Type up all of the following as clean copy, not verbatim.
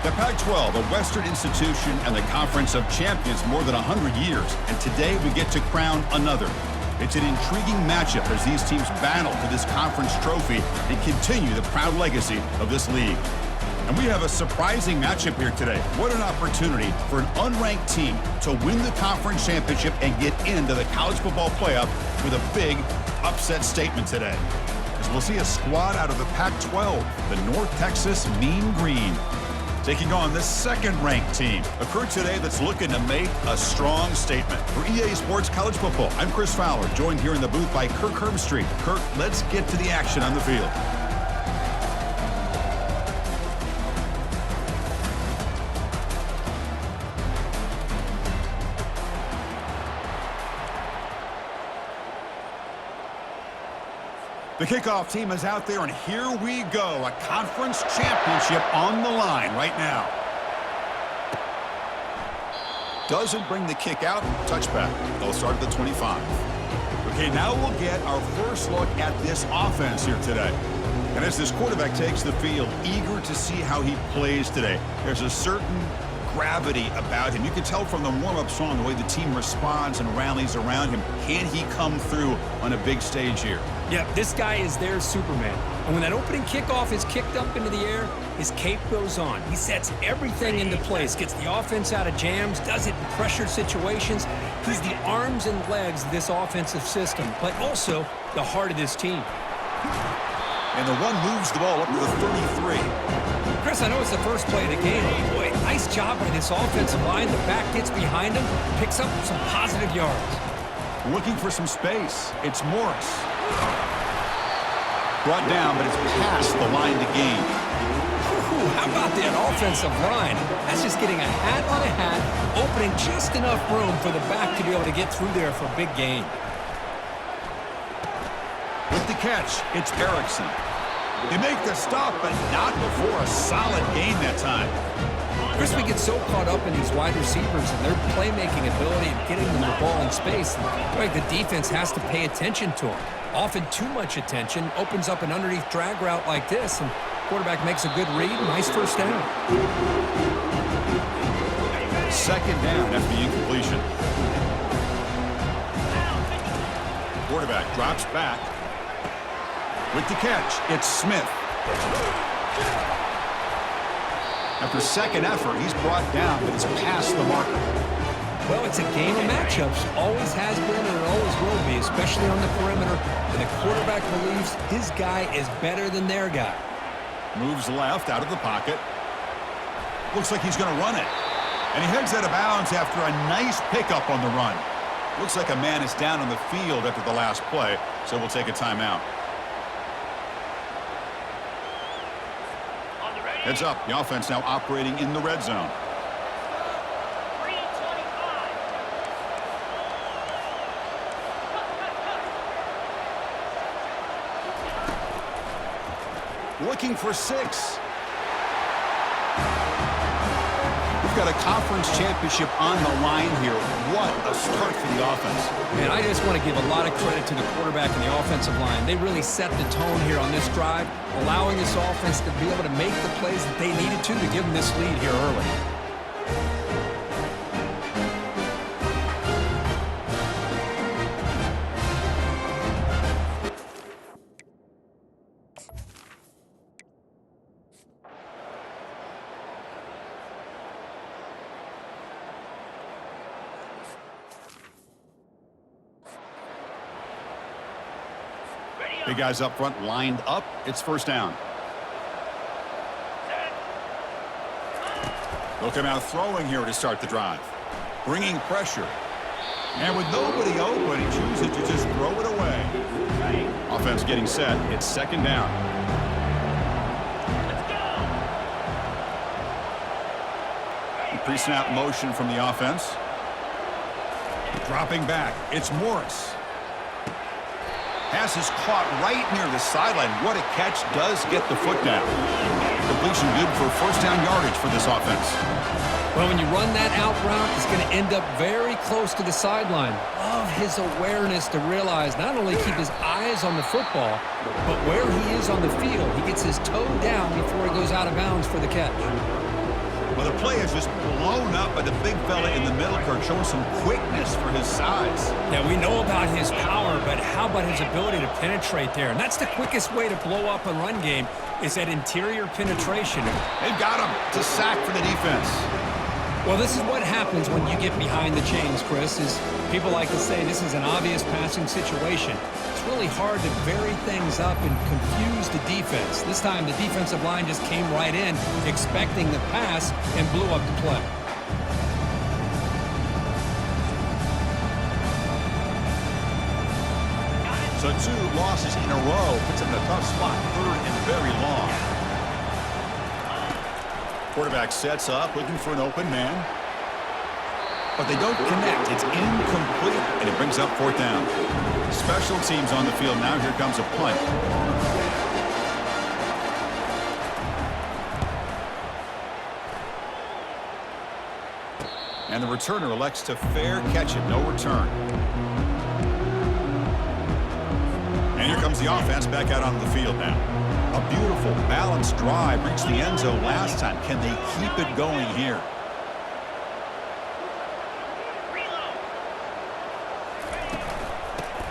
The Pac-12, a Western institution and the Conference of Champions more than 100 years. And today we get to crown another. It's an intriguing matchup as these teams battle for this conference trophy and continue the proud legacy of this league. And we have a surprising matchup here today. What an opportunity for an unranked team to win the conference championship and get into the college football playoff with a big upset statement today. As we'll see a squad out of the Pac-12, the North Texas Mean Green, taking on the second-ranked team. A crew today that's looking to make a strong statement. For EA Sports College Football, I'm Chris Fowler, joined here in the booth by Kirk Herbstreit. Kirk, let's get to the action on the field. The kickoff team is out there, and here we go. A conference championship on the line right now. Doesn't bring the kick out. Touchback. They'll start at the 25. Okay, now we'll get our first look at this offense here today. And as this quarterback takes the field, eager to see how he plays today. There's a certain gravity about him. You can tell from the warm-up song the way the team responds and rallies around him. Can he come through on a big stage here? Yeah, this guy is their Superman. And when that opening kickoff is kicked up into the air, his cape goes on. He sets everything into place, gets the offense out of jams, does it in pressure situations. He's the arms and legs of this offensive system, but also the heart of this team. And the run moves the ball up to the 33. Chris, I know it's the first play of the game, but boy, nice job by this offensive line. The back gets behind him, picks up some positive yards. Looking for some space. It's Morris. Brought down, but it's past the line to gain. Ooh, how about that offensive line? That's just getting a hat on a hat, opening just enough room for the back to be able to get through there for a big gain. With the catch, it's Erickson. They make the stop, but not before a solid gain that time. Chris, we get so caught up in these wide receivers and their playmaking ability and getting them the ball in space. Right, the defense has to pay attention to them. Often too much attention opens up an underneath drag route like this, and quarterback makes a good read. Nice first down. Second down after the incompletion. Quarterback drops back. With the catch, it's Smith. After second effort, he's brought down, but it's past the marker. Well, it's a game of matchups. Always has been and it always will be, especially on the perimeter. And the quarterback believes his guy is better than their guy. Moves left out of the pocket. Looks like he's going to run it. And he heads out of bounds after a nice pickup on the run. Looks like a man is down on the field after the last play, so we'll take a timeout. Heads up, the offense now operating in the red zone. Looking for 6. We've got a conference championship on the line here. What a start for the offense. Man, I just want to give a lot of credit to the quarterback and the offensive line. They really set the tone here on this drive, allowing this offense to be able to make the plays that they needed to give them this lead here early. Big guys up front lined up. It's first down. They'll come out throwing here to start the drive. Bringing pressure. And with nobody open, he chooses to just throw it away. Offense getting set. It's second down. Pre-snap motion from the offense. Dropping back. It's Morris. Pass is caught right near the sideline. What a catch. Does get the foot down. Completion good for first down yardage for this offense. Well, when you run that out route, it's going to end up very close to the sideline. Love his awareness to realize not only keep his eyes on the football, but where he is on the field. He gets his toe down before he goes out of bounds for the catch. Well, the play is just blown up by the big fella in the middle, Kirk, showing some quickness for his size. Yeah, we know about his power, but how about his ability to penetrate there? And that's the quickest way to blow up a run game is that interior penetration. They've got him to sack for the defense. Well, this is what happens when you get behind the chains, Chris, is people like to say this is an obvious passing situation. It's really hard to vary things up and confuse the defense. This time, the defensive line just came right in, expecting the pass, and blew up the play. So 2 losses in a row puts him in a tough spot, 3rd and very long. Quarterback sets up, looking for an open man. But they don't connect. It's incomplete, and it brings up 4th down. Special teams on the field now. Here comes a punt. And the returner elects to fair catch it. No return. And here comes the offense back out onto the field now. A beautiful, balanced drive reached the end zone last time. Can they keep it going here?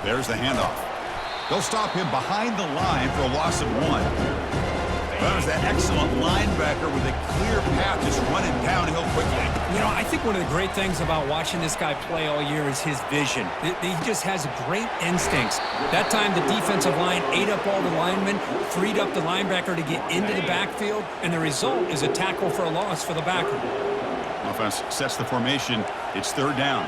There's the handoff. They'll stop him behind the line for a loss of 1. There's that excellent linebacker with a clear path just running downhill quickly. You know, I think one of the great things about watching this guy play all year is his vision. He just has great instincts. That time, the defensive line ate up all the linemen, freed up the linebacker to get into the backfield, and the result is a tackle for a loss for the backer. Offense sets the formation. It's 3rd down.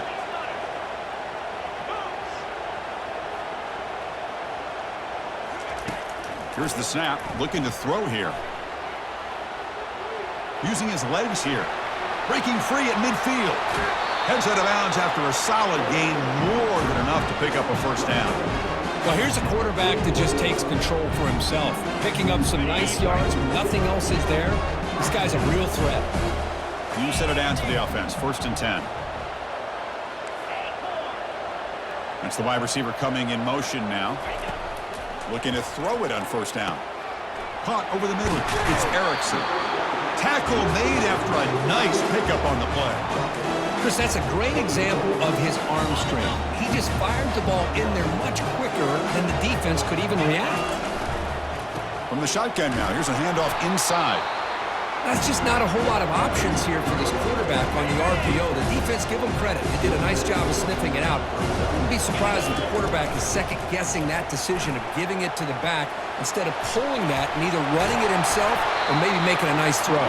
Here's the snap, looking to throw here. Using his legs here. Breaking free at midfield. Heads out of bounds after a solid gain, more than enough to pick up a 1st down. Well, here's a quarterback that just takes control for himself. Picking up some nice yards when nothing else is there. This guy's a real threat. New set of downs for the offense, 1st and 10. That's the wide receiver coming in motion now. Looking to throw it on 1st down. Caught over the middle. It's Erickson. Tackle made after a nice pickup on the play. Chris, that's a great example of his arm strength. He just fired the ball in there much quicker than the defense could even react. From the shotgun now, here's a handoff inside. That's just not a whole lot of options here for this quarterback on the RPO. The defense, give them credit. They did a nice job of sniffing it out. I wouldn't be surprised if the quarterback is second-guessing that decision of giving it to the back instead of pulling that and either running it himself or maybe making a nice throw.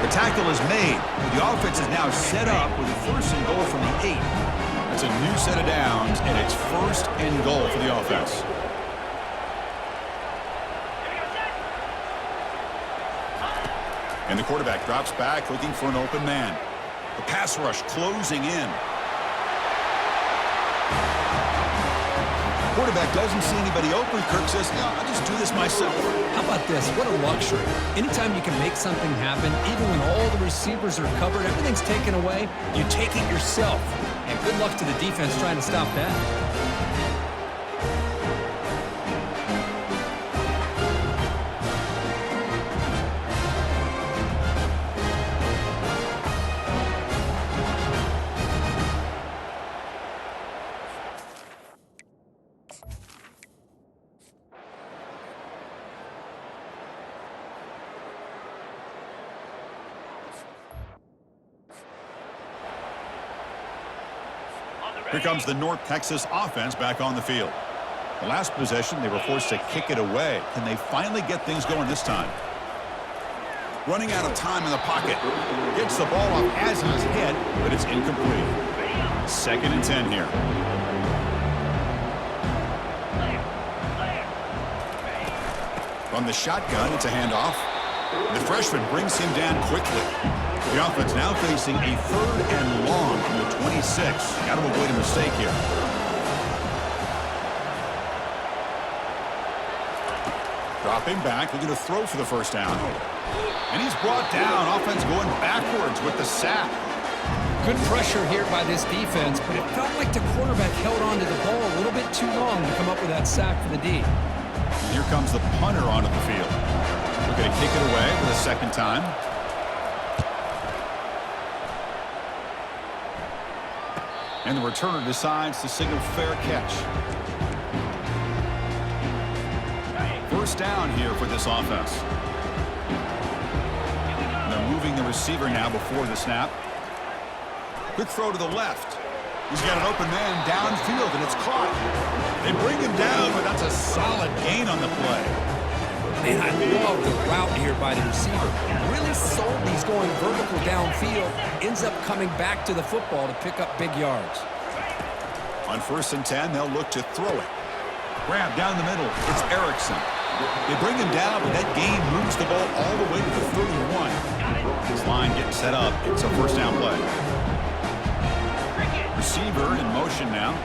The tackle is made. The offense is now set up with a 1st and goal from the 8. That's a new set of downs, and it's 1st and goal for the offense. And the quarterback drops back, looking for an open man. The pass rush closing in. Quarterback doesn't see anybody open. Kirk says, no, I'll just do this myself. How about this? What a luxury. Anytime you can make something happen, even when all the receivers are covered, everything's taken away, you take it yourself. And good luck to the defense trying to stop that. Here comes the North Texas offense back on the field. The last possession, they were forced to kick it away. Can they finally get things going this time? Running out of time in the pocket. Gets the ball off as he's hit, but it's incomplete. 2nd and 10 here. From the shotgun, it's a handoff. The freshman brings him down quickly. The offense now facing a 3rd and long from the 26. Got to avoid a mistake here. Dropping back, looking to throw for the 1st down. And he's brought down. Offense going backwards with the sack. Good pressure here by this defense, but it felt like the quarterback held on to the ball a little bit too long to come up with that sack for the D. And here comes the punter onto the field. Looking to kick it away for the 2nd time. And the returner decides to signal fair catch. First down here for this offense. They're moving the receiver now before the snap. Quick throw to the left. He's got an open man downfield, and it's caught. They bring him down, but that's a solid gain on the play. Man, I love the route here by the receiver. Really sold he's going vertical downfield. Ends up coming back to the football to pick up big yards. On 1st and 10, they'll look to throw it. Grab down the middle. It's Erickson. They bring him down, but that gain moves the ball all the way to the 31. This line getting set up. It's a first down play. Receiver in motion now.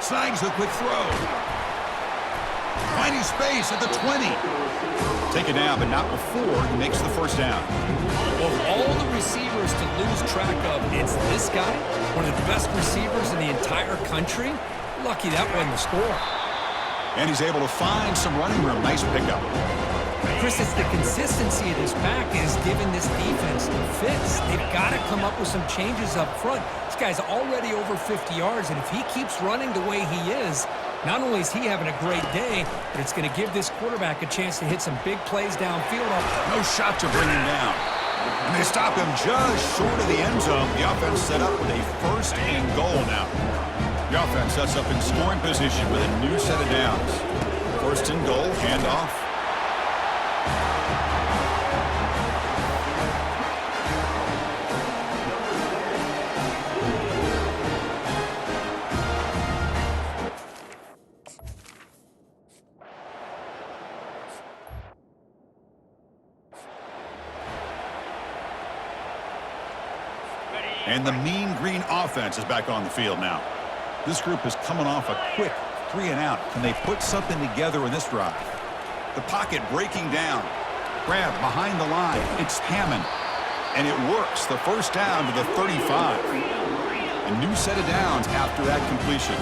Snags the quick throw. Finding space at the 20. Take it now, but not before he makes the first down. Well, of all the receivers to lose track of, it's this guy, one of the best receivers in the entire country. Lucky that wasn't the score. And he's able to find some running room. Nice pickup. Chris, it's the consistency of this back is giving this defense fits. They've got to come up with some changes up front. This guy's already over 50 yards, and if he keeps running the way he is, not only is he having a great day, but it's going to give this quarterback a chance to hit some big plays downfield. No shot to bring him down. And they stop him just short of the end zone. The offense set up with a 1st and goal now. The offense sets up in scoring position with a new set of downs. 1st and goal, handoff. And the Mean Green offense is back on the field now. This group is coming off a quick 3-and-out. Can they put something together in this drive? The pocket breaking down. Grab behind the line. It's Hammond. And it works. The first down to the 35. A new set of downs after that completion.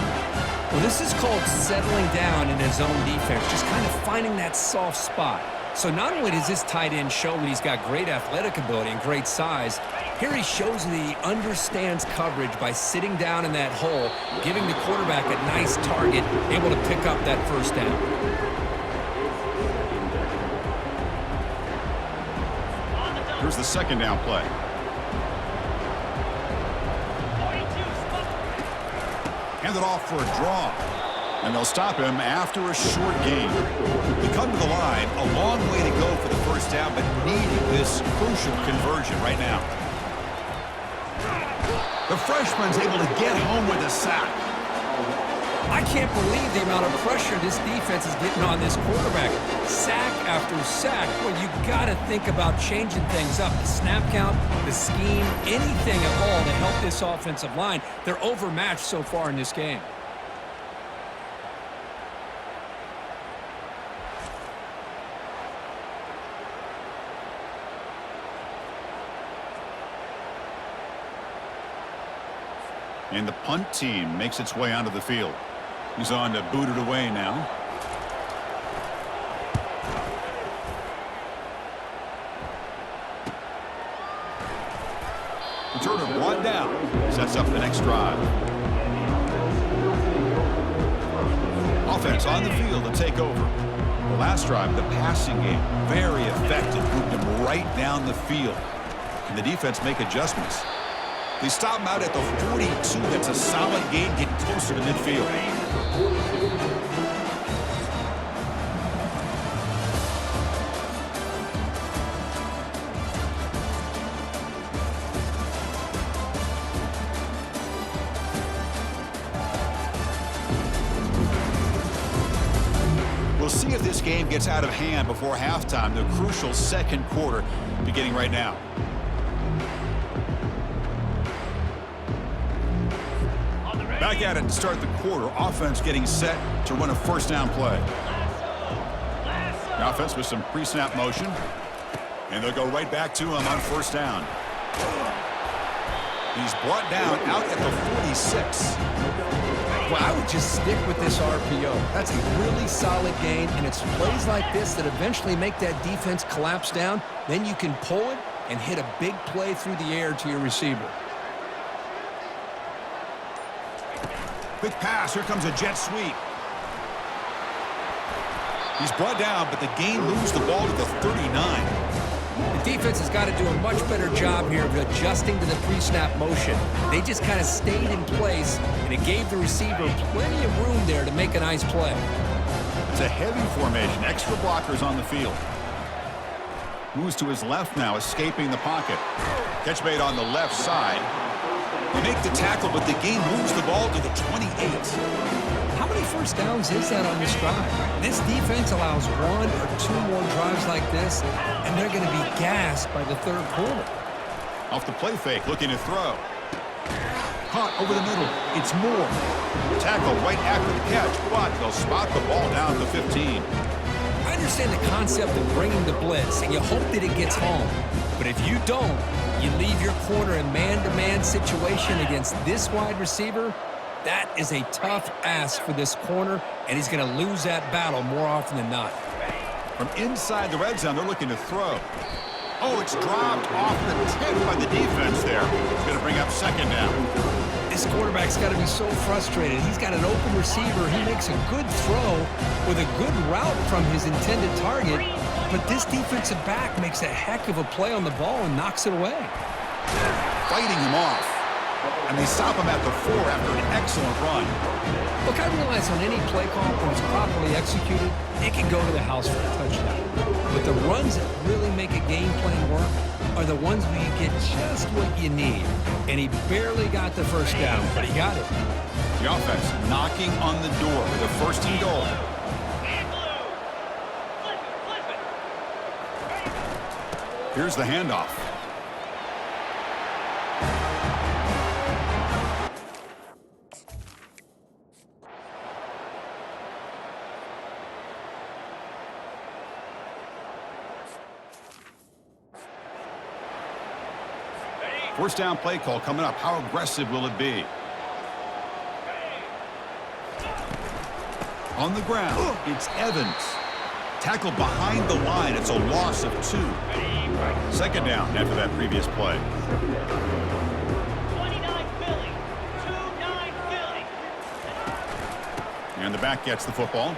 Well, this is called settling down in his own defense, just kind of finding that soft spot. So not only does this tight end show that he's got great athletic ability and great size, here he shows that he understands coverage by sitting down in that hole, giving the quarterback a nice target, able to pick up that first down. Here's the second down play. Hand it off for a draw. And they'll stop him after a short gain. They come to the line, a long way to go for the first down, but needing this crucial conversion right now. The freshman's able to get home with a sack. I can't believe the amount of pressure this defense is getting on this quarterback. Sack after sack. Well, you got to think about changing things up. The snap count, the scheme, anything at all to help this offensive line. They're overmatched so far in this game. And the punt team makes its way onto the field. He's on to boot it away now. Returner brought down. Sets up the next drive. Offense on the field to take over. The last drive, the passing game, very effective. Moved him right down the field. Can the defense make adjustments? They stop him out at the 42. That's a solid gain, getting closer to midfield. We'll see if this game gets out of hand before halftime. The crucial second quarter beginning right now. Back at it to start the quarter. Offense getting set to run a first down play. The offense with some pre-snap motion. And they'll go right back to him on first down. He's brought down out at the 46. Well, I would just stick with this RPO. That's a really solid gain, and it's plays like this that eventually make that defense collapse down. Then you can pull it and hit a big play through the air to your receiver. Quick pass. Here comes a jet sweep. He's brought down, but the gain moves the ball to the 39. The defense has got to do a much better job here of adjusting to the pre-snap motion. They just kind of stayed in place, and it gave the receiver plenty of room there to make a nice play. It's a heavy formation. Extra blockers on the field. Moves to his left now, escaping the pocket. Catch made on the left side. They make the tackle, but the gain moves the ball to the 28. How many first downs is that on this drive? This defense allows 1 or 2 more drives like this, and they're going to be gassed by the third quarter. Off the play fake, looking to throw. Caught over the middle. It's Moore. Tackle right after the catch, but they'll spot the ball down to 15. I understand the concept of bringing the blitz, and you hope that it gets home. But if you don't, you leave your corner in man-to-man situation against this wide receiver. That is a tough ask for this corner, and he's going to lose that battle more often than not. From inside the red zone, they're looking to throw. Oh, it's dropped off the tip by the defense there. It's going to bring up second down. This quarterback's got to be so frustrated. He's got an open receiver. He makes a good throw with a good route from his intended target, but this defensive back makes a heck of a play on the ball and knocks it away. Fighting him off. And they stop him at the 4 after an excellent run. Look, I realize on any play call, when it's properly executed, it can go to the house for a touchdown. But the runs that really make a game plan work are the ones where you get just what you need. And he barely got the first down, but he got it. The offense knocking on the door with a first and goal. Here's the handoff. First down play call coming up. How aggressive will it be? On the ground, it's Evans. Tackled behind the line. It's a loss of 2. Second down after that previous play. 29 Philly. 2-9 Philly. And the back gets the football.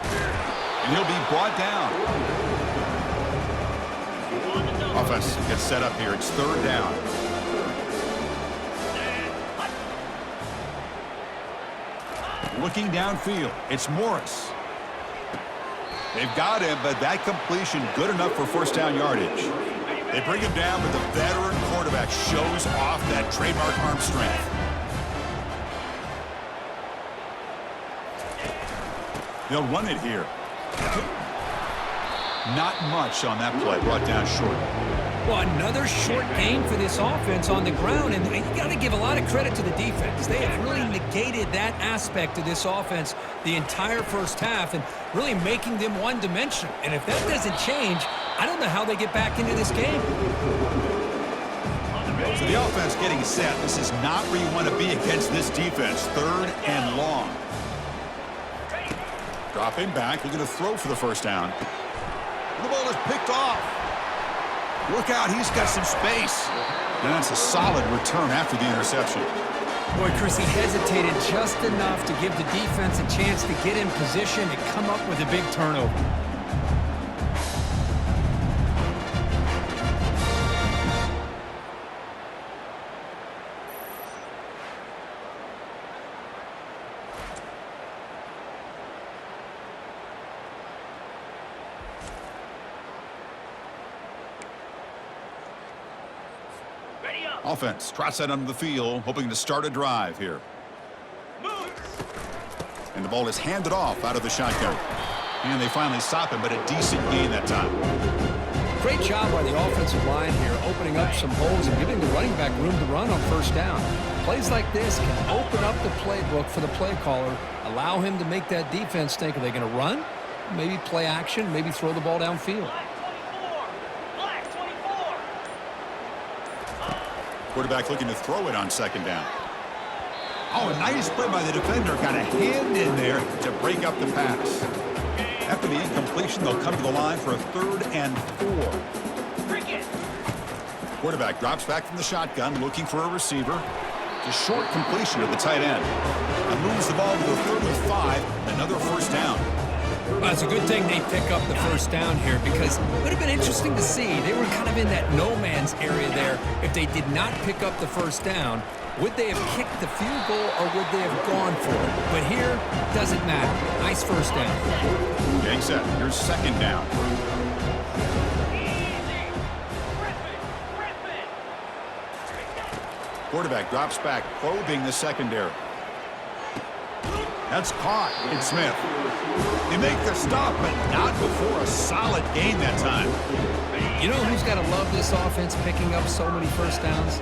And he'll be brought down. Offense gets set up here. It's third down. Looking downfield, it's Morris. They've got him, but that completion good enough for first down yardage. They bring him down, but the veteran quarterback shows off that trademark arm strength. They'll run it here. Not much on that play, brought down short. Well, another short game for this offense on the ground, and you got to give a lot of credit to the defense. They have really negated that aspect of this offense the entire first half and really making them one-dimensional. And if that doesn't change, I don't know how they get back into this game. So the offense getting set. This is not where you want to be against this defense. Third and long. Dropping back, looking to throw for the first down. The ball is picked off. Look out, he's got some space. And that's a solid return after the interception. Boy, Chris, he hesitated just enough to give the defense a chance to get in position and come up with a big turnover. Offense trots that under the field, hoping to start a drive here. And the ball is handed off out of the shotgun. And they finally stop him, but a decent gain that time. Great job by the offensive line here, opening up some holes and giving the running back room to run on first down. Plays like this can open up the playbook for the play caller, allow him to make that defense think, are they going to run? Maybe play action, maybe throw the ball downfield. Quarterback looking to throw it on second down. Oh, a nice play by the defender. Got a hand in there to break up the pass. After the incompletion, they'll come to the line for a 3rd and 4. Quarterback drops back from the shotgun, looking for a receiver. It's a short completion to the tight end. And moves the ball to the 35, another first down. Well, it's a good thing they pick up the first down here because it would have been interesting to see. They were kind of in that no man's area there. If they did not pick up the first down, would they have kicked the field goal or would they have gone for it? But here, doesn't matter. Nice first down. Getting set. Here's second down. Quarterback drops back, probing the secondary. That's caught. It's Smith. They make the stop, but not before a solid gain that time. You know who's got to love this offense picking up so many first downs?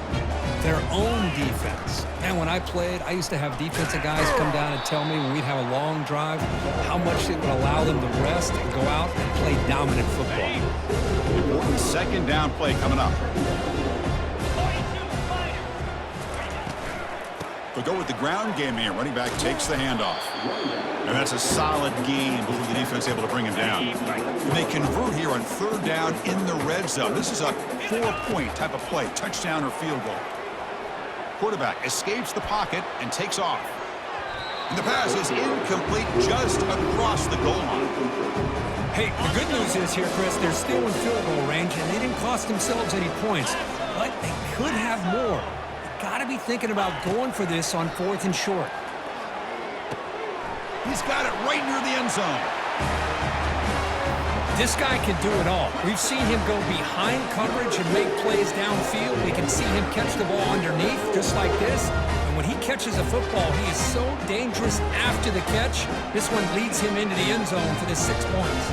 Their own defense. And when I played, I used to have defensive guys come down and tell me when we'd have a long drive how much it would allow them to rest and go out and play dominant football. Important second down play coming up. They'll go with the ground game here. Running back takes the handoff. And that's a solid gain before the defense able to bring him down. And they convert here on third down in the red zone. This is a 4-point type of play, touchdown or field goal. Quarterback escapes the pocket and takes off. And the pass is incomplete just across the goal line. Hey, the good news is here, Chris, they're still in field goal range, and they didn't cost themselves any points. But they could have more. Got to be thinking about going for this on 4th and short. He's got it right near the end zone. This guy can do it all. We've seen him go behind coverage and make plays downfield. We can see him catch the ball underneath just like this. And when he catches a football, he is so dangerous after the catch. This one leads him into the end zone for the 6 points.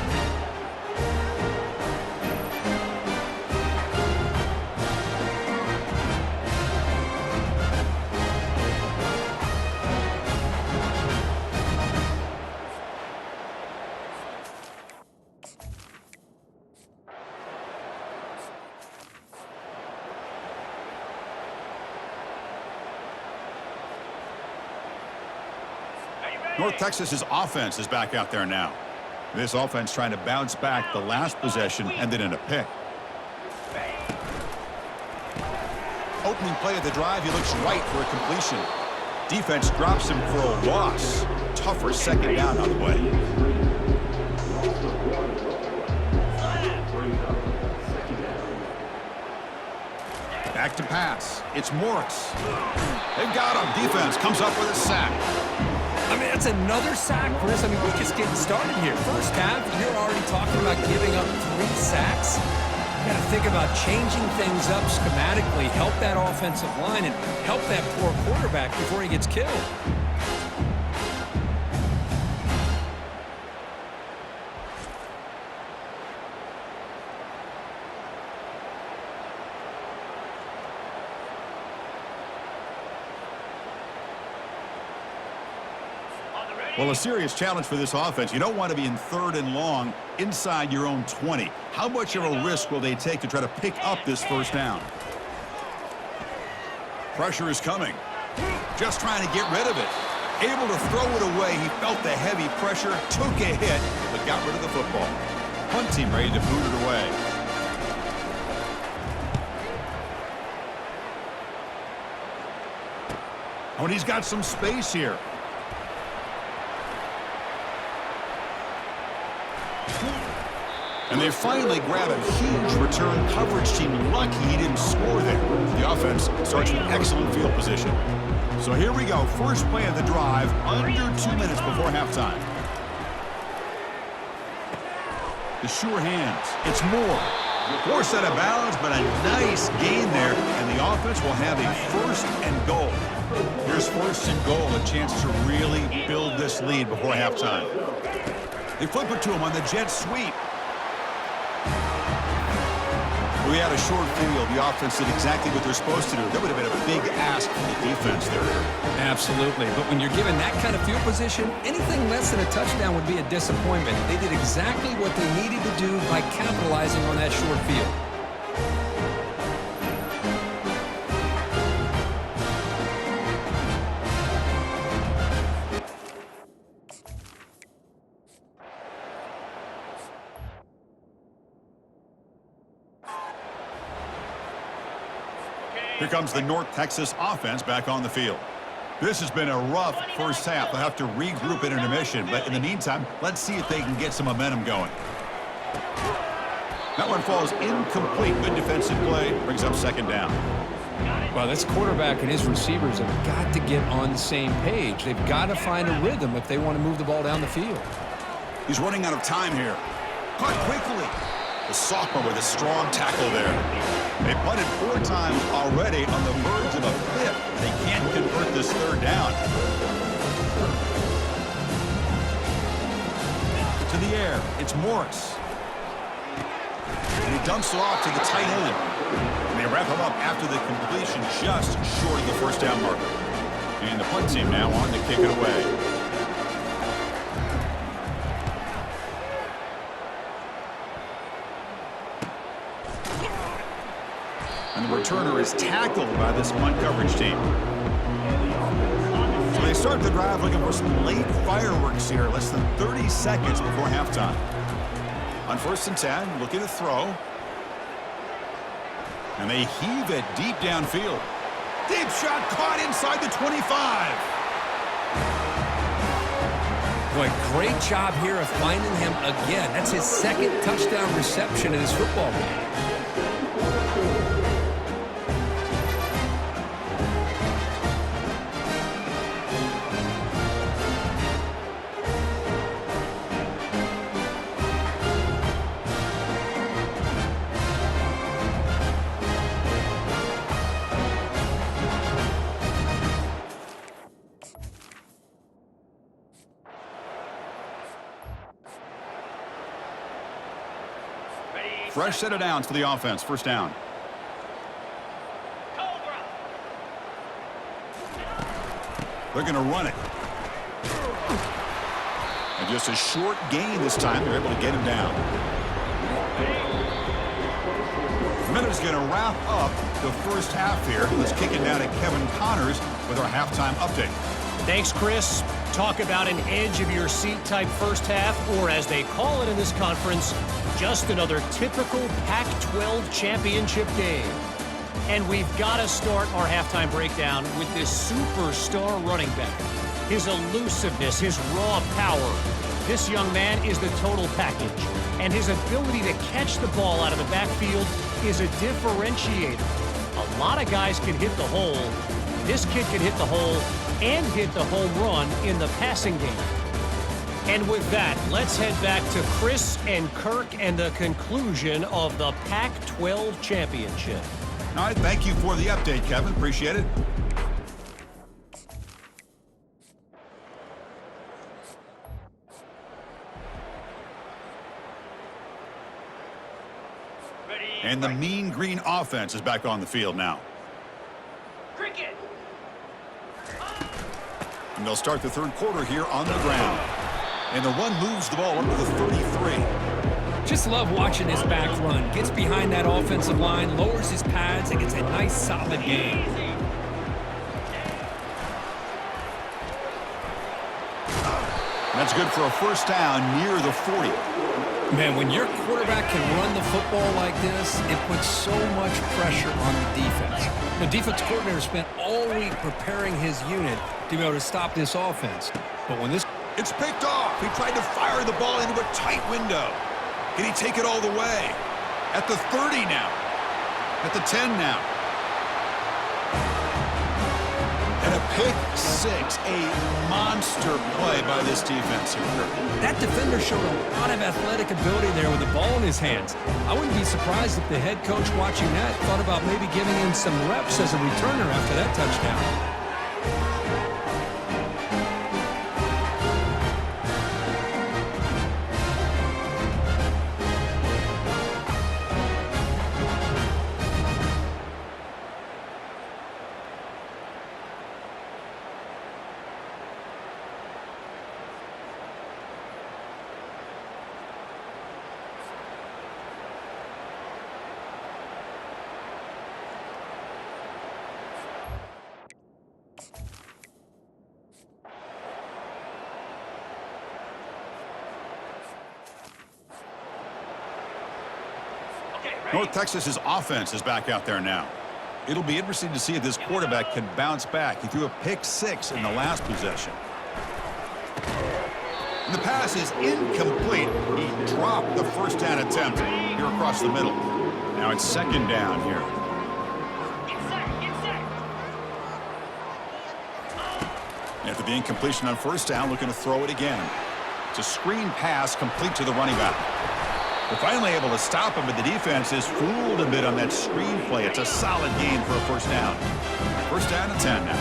North Texas's offense is back out there now. This offense trying to bounce back. The last possession ended in a pick. Opening play of the drive, he looks right for a completion. Defense drops him for a loss. Tougher second down on the way. Back to pass. It's Morris. They've got him. Defense comes up with a sack. I mean, that's another sack, Chris. I mean, we're just getting started here. First half, you're already talking about giving up 3 sacks. You got to think about changing things up schematically, help that offensive line, and help that poor quarterback before he gets killed. Well, a serious challenge for this offense. You don't want to be in 3rd and long inside your own 20. How much of a risk will they take to try to pick up this first down? Pressure is coming. Just trying to get rid of it. Able to throw it away. He felt the heavy pressure, took a hit, but got rid of the football. Punt team ready to boot it away. Oh, and he's got some space here. And they finally grab a huge return. Coverage team lucky he didn't score there. The offense starts with excellent field position. So here we go. First play of the drive, under 2 minutes before halftime. The sure hands. It's Moore. Forced out of bounds, but a nice gain there. And the offense will have a 1st and goal. Here's 1st and goal, a chance to really build this lead before halftime. They flip it to him on the jet sweep. We had a short field. The offense did exactly what they're supposed to do. That would have been a big ask for the defense there. Absolutely. But when you're given that kind of field position, anything less than a touchdown would be a disappointment. They did exactly what they needed to do by capitalizing on that short field. Here comes the North Texas offense back on the field. This has been a rough first half. They'll have to regroup in intermission, but in the meantime, let's see if they can get some momentum going. That one falls incomplete. Good defensive play. Brings up second down. Well, this quarterback and his receivers have got to get on the same page. They've got to find a rhythm if they want to move the ball down the field. He's running out of time here. Caught quickly. The sophomore with a strong tackle there. They punted 4 times already on the verge of a 5th. They can't convert this third down. To the air. It's Morris. And he dumps it off to the tight end. And they wrap him up after the completion just short of the first down marker. And the punt team now on to kick it away. And the returner is tackled by this punt coverage team. So they start the drive looking for some late fireworks here, less than 30 seconds before halftime. On 1st and 10, looking to throw. And they heave it deep downfield. Deep shot caught inside the 25. Boy, great job here of finding him again. That's his 2nd touchdown reception in this football game. Fresh set of downs for the offense. First down. They're going to run it. And just a short gain this time. They're able to get him down. Minute's going to wrap up the first half here. Let's kick it down to Kevin Connors with our halftime update. Thanks, Chris. Talk about an edge-of-your-seat type first half, or as they call it in this conference, just another typical Pac-12 championship game. And we've got to start our halftime breakdown with this superstar running back. His elusiveness, his raw power. This young man is the total package. And his ability to catch the ball out of the backfield is a differentiator. A lot of guys can hit the hole. This kid can hit the hole and hit the home run in the passing game. And with that, let's head back to Chris and Kirk and the conclusion of the Pac-12 championship. All right, thank you for the update, Kevin. Appreciate it. And the Mean Green offense is back on the field now. Cricket. And they'll start the third quarter here on the ground. And the run moves the ball under the 33. Just love watching this back run. Gets behind that offensive line, lowers his pads, and gets a nice solid gain. That's good for a first down near the 40. Man, when your quarterback can run the football like this, it puts so much pressure on the defense. The defense coordinator spent all week preparing his unit to be able to stop this offense. But when this... It's picked off. He tried to fire the ball into a tight window. Can he take it all the way? At the 30 now. At the 10 now. And a pick six. A monster play by this defense here, Kirk. That defender showed a lot of athletic ability there with the ball in his hands. I wouldn't be surprised if the head coach watching that thought about maybe giving him some reps as a returner after that touchdown. North Texas's offense is back out there now. It'll be interesting to see if this quarterback can bounce back. He threw a pick-6 in the last possession. And the pass is incomplete. He dropped the first down attempt here across the middle. Now it's second down here. After the incompletion on first down, looking to throw it again. It's a screen pass complete to the running back. They're finally able to stop him, but the defense is fooled a bit on that screen play. It's a solid gain for a first down. First down and 10 now.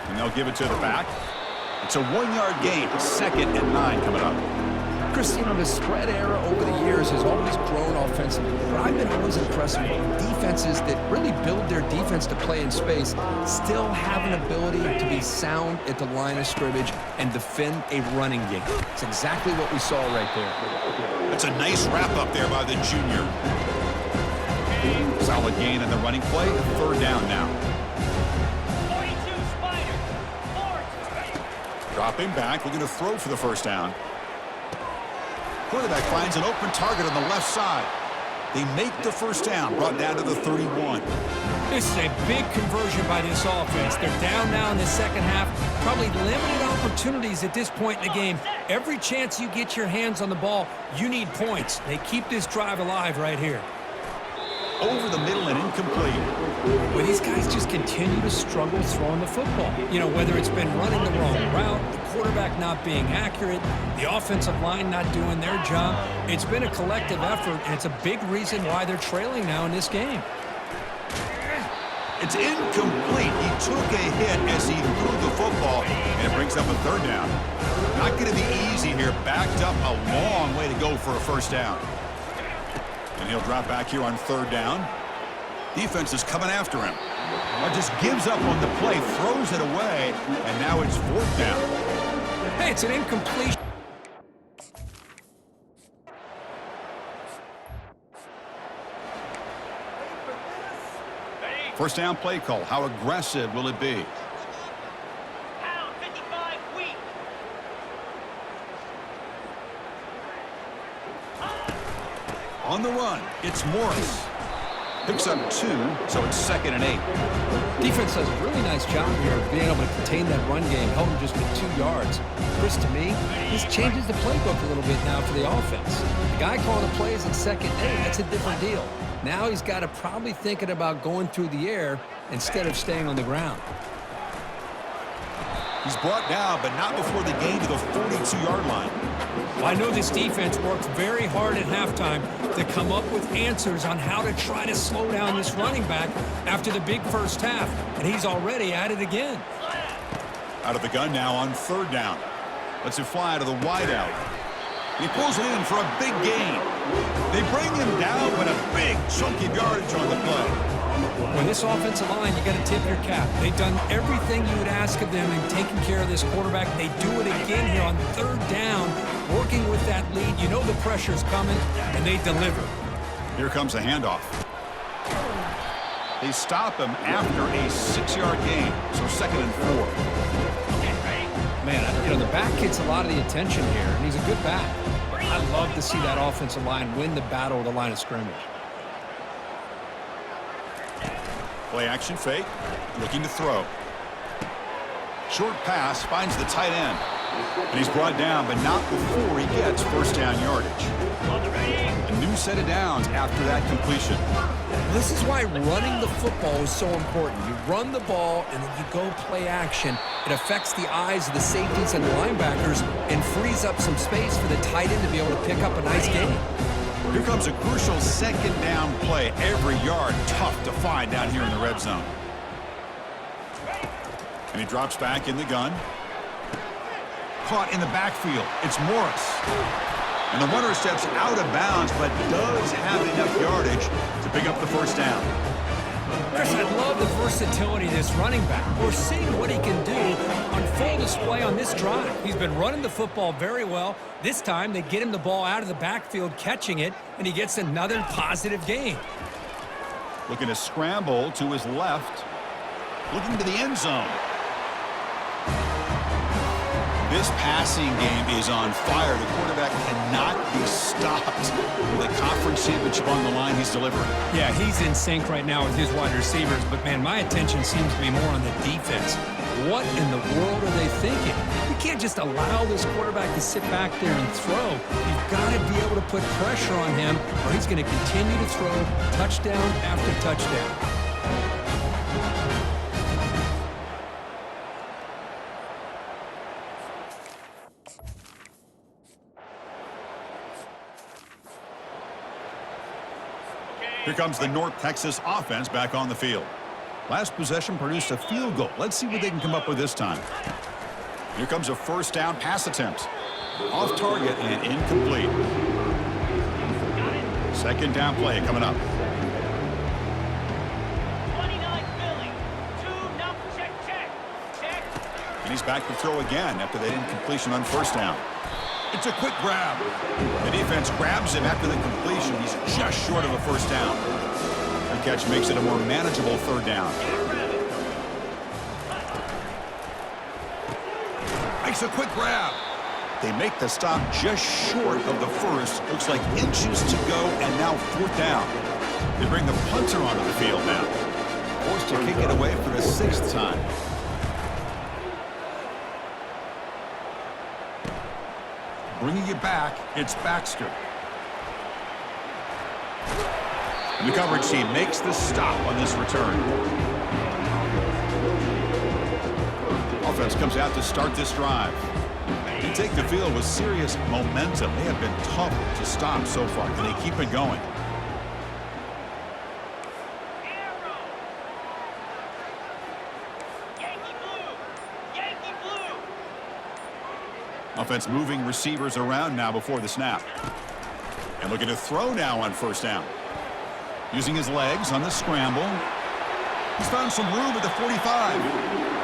And they'll give it to the back. It's a 1-yard gain. Second and 9 coming up. Chris, you know, the spread era over the years has always grown offensively. But I've been always impressed with defenses that really build their defense to play in space, still have an ability to be sound at the line of scrimmage and defend a running game. It's exactly what we saw right there. That's a nice wrap up there by the junior. Solid gain in the running play. Third down now. 42 Spider. Dropping back, looking to throw for the first down. Quarterback finds an open target on the left side. They make the first down, brought down to the 31. This is a big conversion by this offense. They're down now in the second half. Probably limited opportunities at this point in the game. Every chance you get your hands on the ball, you need points. They keep this drive alive right here. Over the middle and incomplete. Well, these guys just continue to struggle throwing the football. You know, whether it's been running the wrong route, the quarterback not being accurate, the offensive line not doing their job. It's been a collective effort, and it's a big reason why they're trailing now in this game. It's incomplete. He took a hit as he threw the football, and it brings up a third down. Not going to be easy here. Backed up a long way to go for a first down. And he'll drop back here on third down. Defense is coming after him. But just gives up on the play, throws it away, and now it's fourth down. Hey, it's an incompletion. First down play call. How aggressive will it be? Pound 55 weak. On the run, it's Morris. Picks up 2, so it's second and 8. Defense does a really nice job here of being able to contain that run game, held him just to 2 yards. Chris, to me, this changes the playbook a little bit now for the offense. The guy calling the plays at second and 8, that's a different deal. Now he's got to probably thinking about going through the air instead of staying on the ground. He's brought down, but not before the gain to the 42-yard line. Well, I know this defense worked very hard at halftime to come up with answers on how to try to slow down this running back after the big first half, and he's already at it again. Out of the gun now on third down. Lets it fly to the wideout. He pulls it in for a big gain. They bring him down with a big chunk of yardage on the play. When this offensive line, you got to tip your cap. They've done everything you would ask of them in taking care of this quarterback. They do it again here on third down, working with that lead. You know the pressure's coming, and they deliver. Here comes a handoff. They stop him after a 6-yard gain, so second and 4. Man, you know, the back gets a lot of the attention here, and he's a good back. I love to see that offensive line win the battle of the line of scrimmage. Play action fake, looking to throw. Short pass finds the tight end. And he's brought down, but not before he gets first down yardage. A new set of downs after that completion. This is why running the football is so important. You run the ball, and then you go play action. It affects the eyes of the safeties and the linebackers and frees up some space for the tight end to be able to pick up a nice gain. Here comes a crucial second down play. Every yard tough to find down here in the red zone. And he drops back in the gun. Caught in the backfield. It's Morris. And the runner steps out of bounds, but does have enough yardage to pick up the first down. Chris, I love the versatility of this running back. We're seeing what he can do on full display on this drive. He's been running the football very well. This time, they get him the ball out of the backfield, catching it, and he gets another positive gain. Looking to scramble to his left. Looking to the end zone. This passing game is on fire. The quarterback cannot be stopped. With a conference championship on the line, he's delivering. Yeah, he's in sync right now with his wide receivers, but man, my attention seems to be more on the defense. What in the world are they thinking? You can't just allow this quarterback to sit back there and throw. You've got to be able to put pressure on him, or he's going to continue to throw touchdown after touchdown. Here comes the North Texas offense back on the field. Last possession produced a field goal. Let's see what they can come up with this time. Here comes a first down pass attempt. Off target and incomplete. Second down play coming up. 29 Philly. 2-0. Check. And he's back to throw again after that incompletion on first down. It's a quick grab. The defense grabs him after the completion. He's just short of a first down. The catch makes it a more manageable third down. Makes a quick grab. They make the stop just short of the first. Looks like inches to go, and now fourth down. They bring the punter onto the field now. Forced to kick it away for the sixth time. Bringing it back, it's Baxter. And the coverage team makes the stop on this return. Offense comes out to start this drive. They take the field with serious momentum. They have been tough to stop so far. Can they keep it going? Offense moving receivers around now before the snap. And looking to throw now on first down. Using his legs on the scramble. He's found some room at the 45.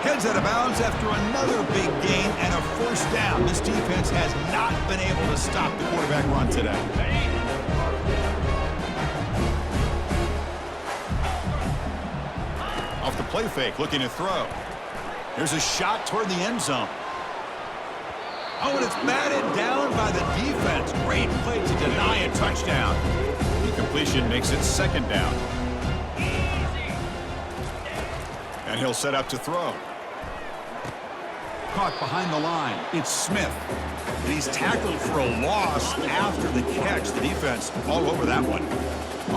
Heads out of bounds after another big gain and a first down. This defense has not been able to stop the quarterback run today. Off the play fake, looking to throw. Here's a shot toward the end zone. Oh, and it's batted down by the defense. Great play to deny a touchdown. The completion makes it second down. And he'll set up to throw. Caught behind the line. It's Smith. And he's tackled for a loss after the catch. The defense all over that one.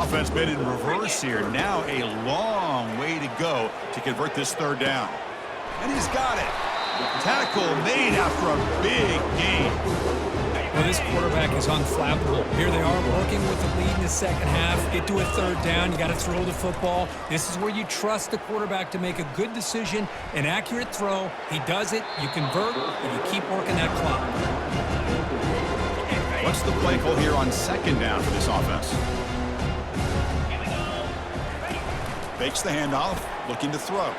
Offense been in reverse here. Now a long way to go to convert this third down. And he's got it. Tackle made after a big gain. Well, this quarterback is unflappable. Here they are working with the lead in the second half. Get to a third down. You got to throw the football. This is where you trust the quarterback to make a good decision, an accurate throw. He does it. You convert, and you keep working that clock. What's the play call here on second down for this offense? Fakes the handoff, looking to throw.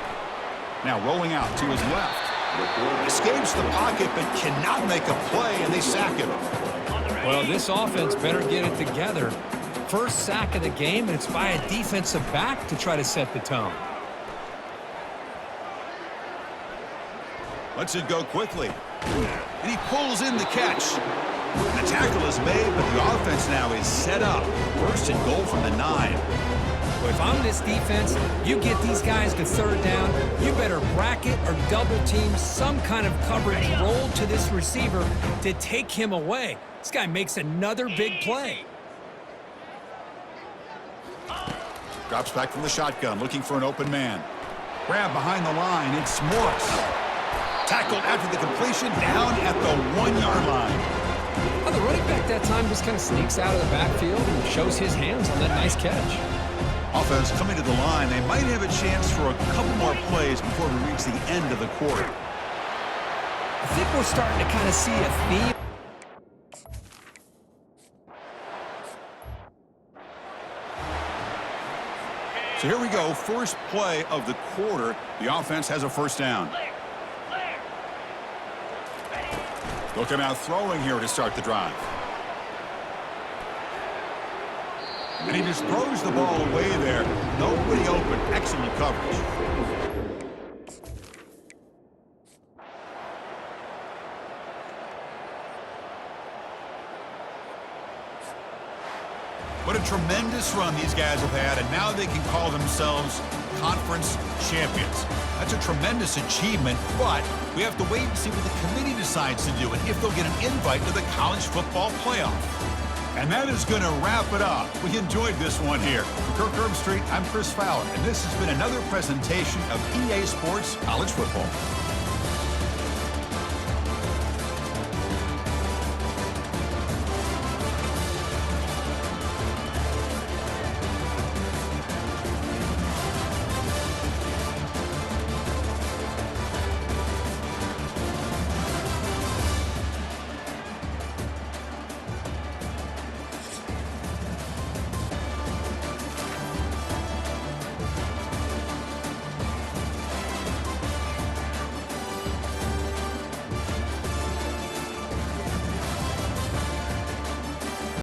Now rolling out to his left. Escapes the pocket, but cannot make a play, and they sack him. Well, this offense better get it together. First sack of the game, and it's by a defensive back to try to set the tone. Lets it go quickly. And he pulls in the catch. And the tackle is made, but the offense now is set up. First and goal from the 9. Well, if I'm this defense, you get these guys to third down, you better bracket or double team some kind of coverage roll to this receiver to take him away. This guy makes another big play. Drops back from the shotgun, looking for an open man. Grab behind the line, it's Morris. Tackled after the completion, down at the 1-yard line. Well, the running back that time just kind of sneaks out of the backfield and shows his hands on that nice catch. Offense coming to the line. They might have a chance for a couple more plays before we reach the end of the quarter. I think we're starting to kind of see a theme. So here we go. First play of the quarter. The offense has a first down. They'll come out throwing here to start the drive. And he just throws the ball away there. Nobody open. Excellent coverage. What a tremendous run these guys have had, and now they can call themselves conference champions. That's a tremendous achievement, but we have to wait and see what the committee decides to do and if they'll get an invite to the college football playoff. And that is going to wrap it up. We enjoyed this one here. For Kirk Herbstreit, I'm Chris Fowler, and this has been another presentation of EA Sports College Football.